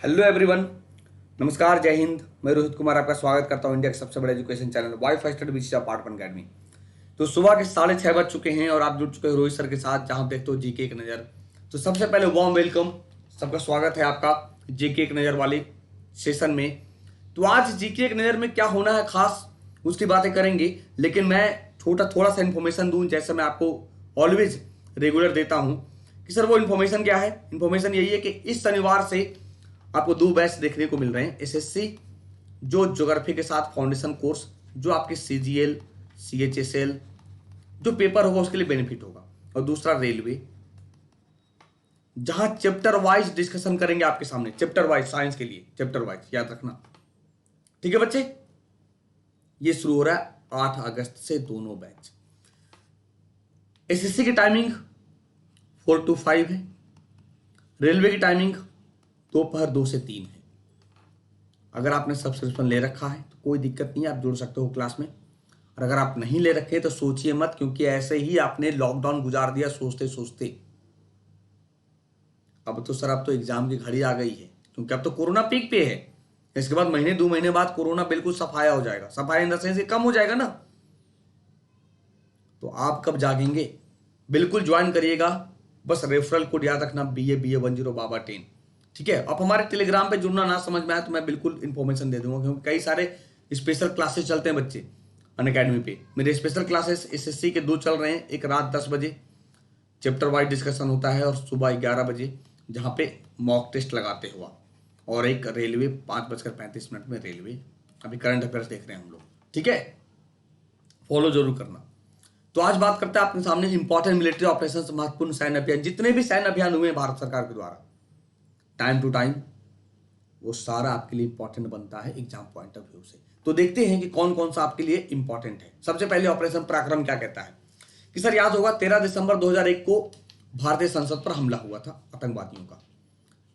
Hello everyone, नमस्कार, जय हिंद। मैं रोहित कुमार आपका स्वागत करता हूं इंडिया के सबसे बड़े education channel wifi study with part 1 academy. तो सुबह के 6:30 बज चुके हैं और आप जुड़ चुके हैं रोहित सर के साथ, जहां देखते हो जीके एक नज़र। तो सबसे पहले वार्म वेलकम, सबका स्वागत है आपका जीके एक नज़र वाले सेशन में। तो आज जीके एक नज़र में क्या होना है खास, उसकी बातें करेंगे, लेकिन मैं थोड़ा सा इन्फॉर्मेशन दूं, जैसे मैं आपको ऑलवेज रेगुलर देता हूं कि सर वो इन्फॉर्मेशन क्या है। इन्फॉर्मेशन यही है कि इस शनिवार से आपको 2 बैच देखने को मिल रहे हैं। एसएससी जो ज्योग्राफी के साथ फाउंडेशन कोर्स, जो आपके सीजीएल सीएचएसएल जो पेपर होगा उसके लिए बेनिफिट होगा, और दूसरा रेलवे, जहां चैप्टर वाइज डिस्कशन करेंगे आपके सामने। चैप्टर वाइज साइंस के लिए चैप्टर वाइज याद रखना, ठीक है बच्चे। ये शुरू हो रहा है 8 अगस्त से दोनों बैच। एसएससी की टाइमिंग 4 to 5 है। रेलवे की टाइमिंग दोपहर 2 से 3 है। अगर आपने सब्सक्रिप्शन ले रखा है तो कोई दिक्कत नहीं है, आप जुड़ सकते हो क्लास में। और अगर आप नहीं ले रखे तो सोचिए मत, क्योंकि ऐसे ही आपने लॉकडाउन गुजार दिया सोचते सोचते। अब तो सर अब तो एग्जाम की घड़ी आ गई है, क्योंकि अब तो कोरोना पीक पे है। इसके बाद महीने 2 महीने बाद कोरोना बिल्कुल सफाया हो जाएगा। सफाया इन द सेंस कम हो जाएगा ना। तो आप कब जागेंगे? बिल्कुल ज्वाइन करिएगा। बस रेफरल कोड याद रखना, BA10 बाबा 10। ठीक है। अब हमारे टेलीग्राम पे जुड़ना ना समझ में आए तो मैं बिल्कुल इंफॉर्मेशन दे दूंगा, क्योंकि कई सारे स्पेशल क्लासेस चलते हैं बच्चे अनअकैडमी पे। मेरे स्पेशल क्लासेस एसएससी के 2 चल रहे हैं। एक रात 10 बजे चैप्टर वाइज डिस्कशन होता है, और सुबह 11 बजे जहाँ पे मॉक टेस्ट लगाते हुआ, और एक रेलवे 5:35 में रेलवे। अभी करंट अफेयर्स देख रहे हैं हम लोग, ठीक है। फॉलो जरूर करना। तो आज बात करते हैं आपके सामने इंपॉर्टेंट मिलिट्री ऑपरेशन, महत्वपूर्ण सैन्य अभियान, जितने भी सैन्य अभियान हुए हैं भारत सरकार के द्वारा टाइम टू टाइम, वो सारा आपके लिए इंपॉर्टेंट बनता है एग्जाम पॉइंट ऑफ व्यू से। तो देखते हैं कि कौन कौन सा आपके लिए इंपॉर्टेंट है। सबसे पहले ऑपरेशन पराक्रम क्या कहता है कि सर याद होगा 13 दिसंबर 2001 को भारतीय संसद पर हमला हुआ था आतंकवादियों का।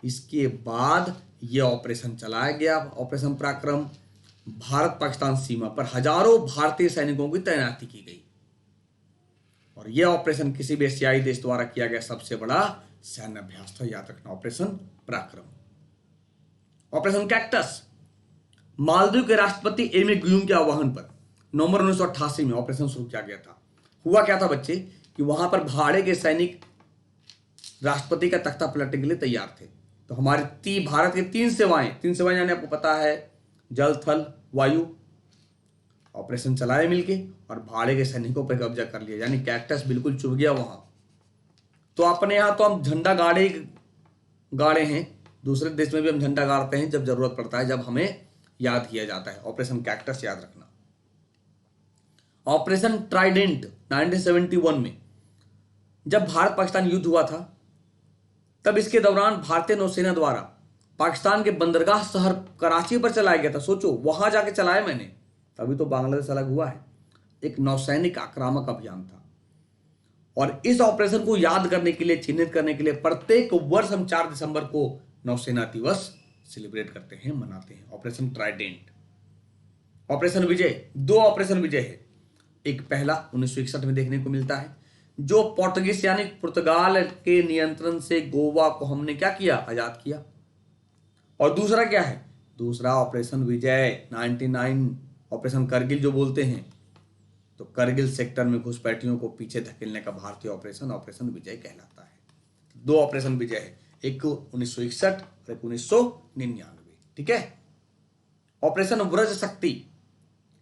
इसके बाद यह ऑपरेशन चलाया गया, ऑपरेशन पराक्रम। भारत पाकिस्तान सीमा पर हजारों भारतीय सैनिकों की तैनाती की गई, और यह ऑपरेशन किसी भी एशियाई देश द्वारा किया गया सबसे बड़ा सैन्य अभ्यास था। याद रखना ऑपरेशन पराक्रम। ऑपरेशन कैक्टस, मालदीव के राष्ट्रपति एमे ग्यूम के आह्वान पर नवंबर 1988 में ऑपरेशन शुरू किया गया था। हुआ क्या था बच्चे कि वहां पर भाड़े के सैनिक राष्ट्रपति का तख्ता पलटने के लिए तैयार थे। तो हमारे भारत की 3 सेवाएं यानी आपको पता है जल थल वायु, ऑपरेशन चलाए मिलके और भाड़े के सैनिकों पर कब्जा कर लिया, यानी कैक्टस बिल्कुल चुभ गया वहां। तो अपने यहां तो हम झंडा गाड़े हैं, दूसरे देश में भी हम झंडा गाड़ते हैं जब जरूरत पड़ता है, जब हमें याद किया जाता है। ऑपरेशन कैक्टस याद रखना। ऑपरेशन ट्राइडेंट 1971 में जब भारत पाकिस्तान युद्ध हुआ था, तब इसके दौरान भारतीय नौसेना द्वारा पाकिस्तान के बंदरगाह शहर कराची पर चलाया गया था। सोचो, वहां जाके चलाया मैंने, तभी तो बांग्लादेश अलग हुआ है। एक नौसैनिक आक्रामक अभियान था, और इस ऑपरेशन को याद करने के लिए, चिन्हित करने के लिए प्रत्येक वर्ष हम 4 दिसंबर को नौसेना दिवस सेलिब्रेट करते हैं, मनाते हैं। Operation Trident. ऑपरेशन विजय, 2 ऑपरेशन विजय है। एक पहला 1961 में देखने को मिलता है, जो पोर्तुगीज यानी पुर्तगाल के नियंत्रण से गोवा को हमने क्या किया, आजाद किया। और दूसरा क्या है, दूसरा ऑपरेशन विजय 99, ऑपरेशन करगिल जो बोलते हैं। तो करगिल सेक्टर में घुसपैठियों को पीछे धकेलने का भारतीय ऑपरेशन ऑपरेशन विजय कहलाता है। 2 ऑपरेशन विजय है, एक 1961 और एक 1999, ठीक है। ऑपरेशन व्रज शक्ति,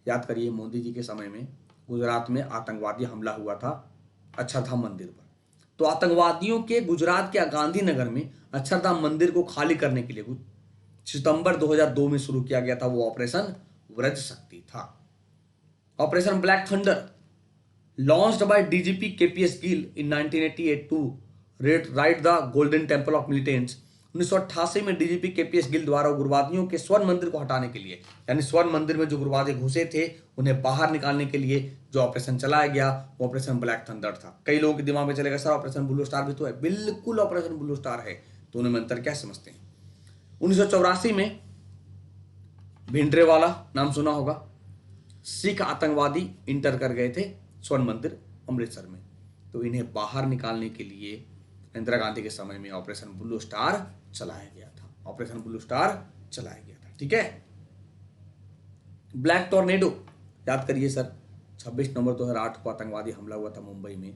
याद करिए मोदी जी के समय में गुजरात में आतंकवादी हमला हुआ था अक्षरधाम मंदिर पर। तो आतंकवादियों के गुजरात के गांधीनगर में अक्षरधाम मंदिर को खाली करने के लिए सितंबर 2002 में शुरू किया गया था, वो ऑपरेशन व्रज शक्ति था। Operation black thunder, launched by DGP KPS Gill in 1988 to rid the Golden Temple of militants. 1988 में डीजीपी केपीएस गिल द्वारा उग्रवादियों के स्वर्ण मंदिर को हटाने के लिए, यानी स्वर्ण मंदिर में जो उग्रवादी घुसे थे उन्हें बाहर निकालने के लिए जो ऑपरेशन चलाया गया, वो ऑपरेशन ब्लैक थंडर था। कई लोगों के दिमाग में चलेगा सर ऑपरेशन ब्लू स्टार भी तो है। बिल्कुल ऑपरेशन ब्लू स्टार है, दोनों में अंतर क्या समझते हैं। 1984 में भिंडरेवाला नाम सुना होगा, सिख आतंकवादी इंटर कर गए थे स्वर्ण मंदिर अमृतसर में। तो इन्हें बाहर निकालने के लिए इंदिरा गांधी के समय में ऑपरेशन ब्लू स्टार चलाया गया था। ऑपरेशन ब्लू स्टार चलाया गया था। ठीक है, ब्लैक टॉर्नेडो याद करिए सर, 26 नवंबर 2008 को आतंकवादी हमला हुआ था मुंबई में,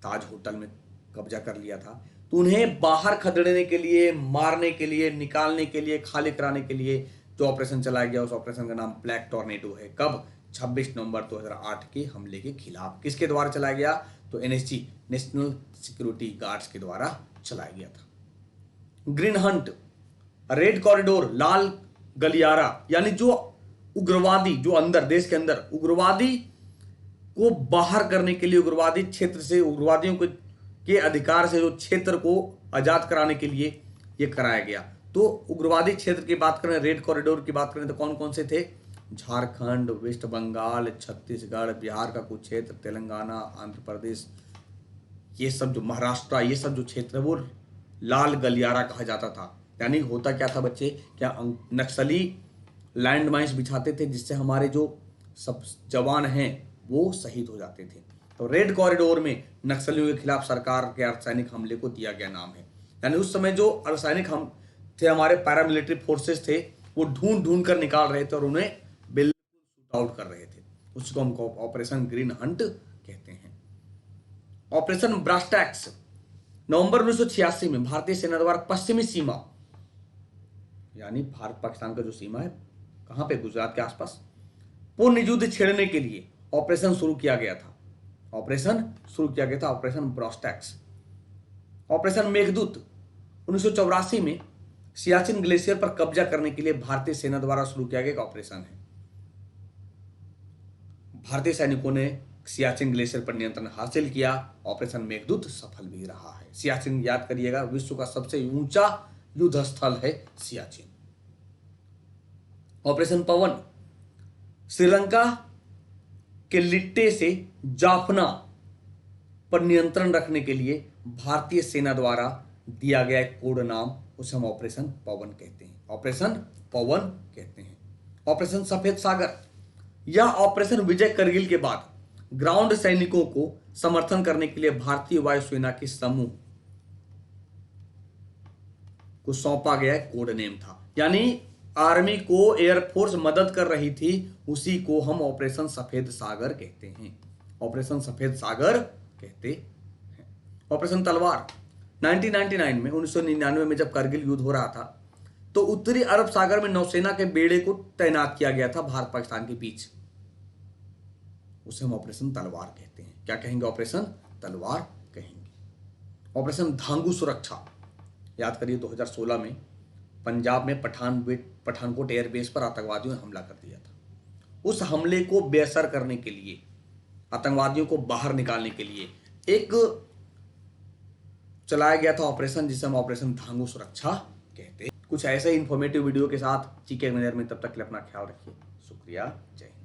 ताज होटल में कब्जा कर लिया था। तो उन्हें बाहर खदेड़ने के लिए, मारने के लिए, निकालने के लिए, खाली कराने के लिए जो ऑपरेशन चलाया गया, उस ऑपरेशन का नाम ब्लैक टॉर्नेडो है। कब? 26 नवंबर 2008 के हमले के खिलाफ। किसके द्वारा चलाया गया? तो एनएसजी, नेशनल सिक्योरिटी गार्ड्स के द्वारा चलाया गया था। ग्रीन हंट, रेड कॉरिडोर, लाल गलियारा, यानी जो उग्रवादी, जो अंदर देश के अंदर उग्रवादी को बाहर करने के लिए, उग्रवादी क्षेत्र से, उग्रवादियों के अधिकार से जो क्षेत्र को आजाद कराने के लिए यह कराया गया। तो उग्रवादी क्षेत्र की बात करें, रेड कॉरिडोर की बात करें तो कौन कौन से थे? झारखंड, वेस्ट बंगाल, छत्तीसगढ़, बिहार का कुछ क्षेत्र, तेलंगाना, आंध्र प्रदेश, ये सब जो महाराष्ट्र, ये सब जो क्षेत्र है वो लाल गलियारा कहा जाता था। यानी होता क्या था बच्चे, क्या नक्सली लैंड माइन्स बिछाते थे जिससे हमारे जो सब जवान हैं वो शहीद हो जाते थे। तो रेड कॉरिडोर में नक्सलियों के खिलाफ सरकार के अर्धसैनिक हमले को दिया गया नाम है। यानी उस समय जो अर्धसैनिक हम थे, हमारे पैरामिलिट्री फोर्सेस थे, वो ढूंढ ढूंढ कर निकाल रहे थे और उन्हें बिल्कुल शूट आउट कर रहे थे। उसको हम ऑपरेशन ग्रीन हंट कहते हैं। ऑपरेशन ब्रास्टैक्स, नवंबर 1986 में भारतीय सेना द्वारा पश्चिमी सीमा, यानी भारत पाकिस्तान का जो सीमा है, कहां पे? गुजरात के आसपास, पूर्ण युद्ध छेड़ने के लिए ऑपरेशन शुरू किया गया था। ऑपरेशन शुरू किया गया था, ऑपरेशन ब्रास्टैक्स। ऑपरेशन मेघदूत 1984 में सियाचिन ग्लेशियर पर कब्जा करने के लिए भारतीय सेना द्वारा शुरू किया गया एक ऑपरेशन है। भारतीय सैनिकों ने सियाचिन ग्लेशियर पर नियंत्रण हासिल किया। ऑपरेशन मेघदूत सफल भी रहा है। सियाचिन याद करिएगा, विश्व का सबसे ऊंचा युद्ध स्थल है सियाचिन। ऑपरेशन पवन, श्रीलंका के लिट्टे से जाफना पर नियंत्रण रखने के लिए भारतीय सेना द्वारा दिया गया एक कोड नाम, उसे हम ऑपरेशन पवन कहते हैं। ऑपरेशन पवन कहते हैं। ऑपरेशन सफेद सागर, यह ऑपरेशन विजय करगिल के बाद ग्राउंड सैनिकों को समर्थन करने के लिए भारतीय वायुसेना के समूह को सौंपा गया कोड नेम था। यानी आर्मी को एयरफोर्स मदद कर रही थी, उसी को हम ऑपरेशन सफेद सागर कहते हैं। ऑपरेशन सफेद सागर कहते हैं। ऑपरेशन तलवार, 1999 में जब करगिल युद्ध हो रहा था तो उत्तरी अरब सागर में नौसेना के बेड़े को तैनात किया गया था भारत पाकिस्तान के बीच, उसे हम ऑपरेशन तलवार कहते हैं। क्या कहेंगे? ऑपरेशन तलवार कहेंगे। ऑपरेशन धांगू सुरक्षा, याद करिए 2016 में पंजाब में पठानकोट एयरबेस पर आतंकवादियों ने हमला कर दिया था। उस हमले को बेअसर करने के लिए, आतंकवादियों को बाहर निकालने के लिए एक चलाया गया था ऑपरेशन, जिसे हम ऑपरेशन धांगू सुरक्षा कहते हैं। कुछ ऐसे इंफॉर्मेटिव वीडियो के साथ जीके में, तब तक के लिए अपना ख्याल रखिए। शुक्रिया, जय हिंद।